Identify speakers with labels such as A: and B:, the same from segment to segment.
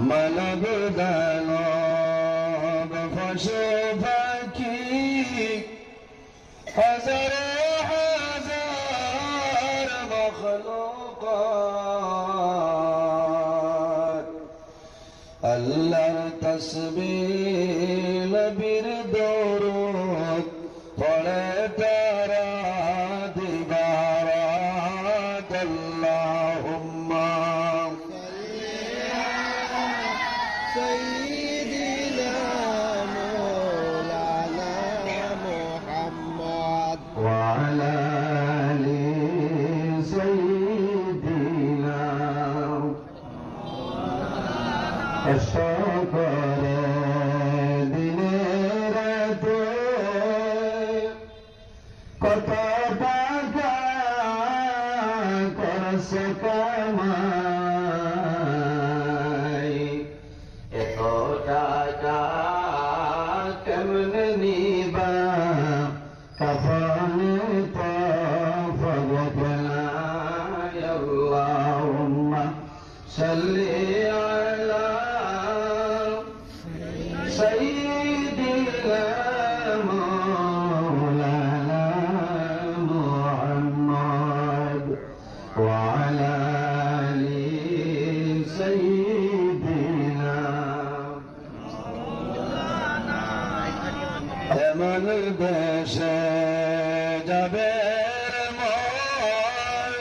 A: মানব দানব পশু পাখি হাজার হাজার মখলুকাত আল্লাহর তাসবিহ নবীর দরুদ পড়ে তারা দিবারাত আল্লাহুম্মা
B: سيدنا مولانا محمد
A: وعلى آل سيدنا الشكر দিনের রাতে কত টাকা করছে কামাই এত টাকা কেমনে নিবা কাফনে তো ফগফলাই আল্লাহুম্মা সাল্লি আলা সাইয়্যিদিনা মাওলানা মুহাম্মদ ওয়া আলা আলি সাইয়্যিদিনা এমন দেশে যাবে মন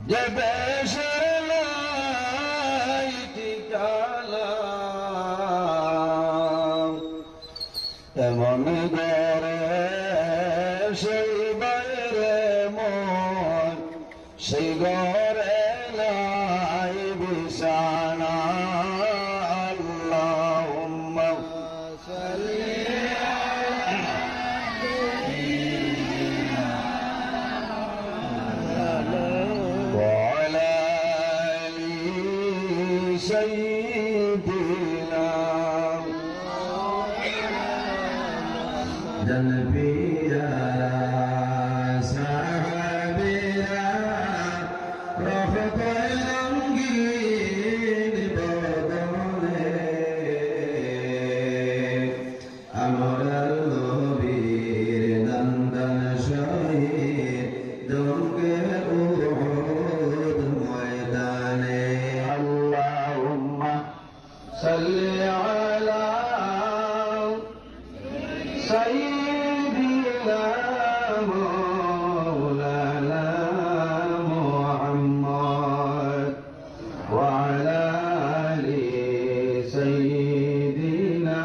A: যে দেশের নাই ঠিকানা এমন ঘরে সেই বাইরে মন সেই ঘরে নাই বিছানা আল্লাহুম্মা وعلى آل سيدنا جنبيا صحابيا رفق الأنجيل بدونه أمر النبير نندن شهيد دمك أحد ميدانه اللهم صل على سيدنا مولانا محمد وعلى آل سيدنا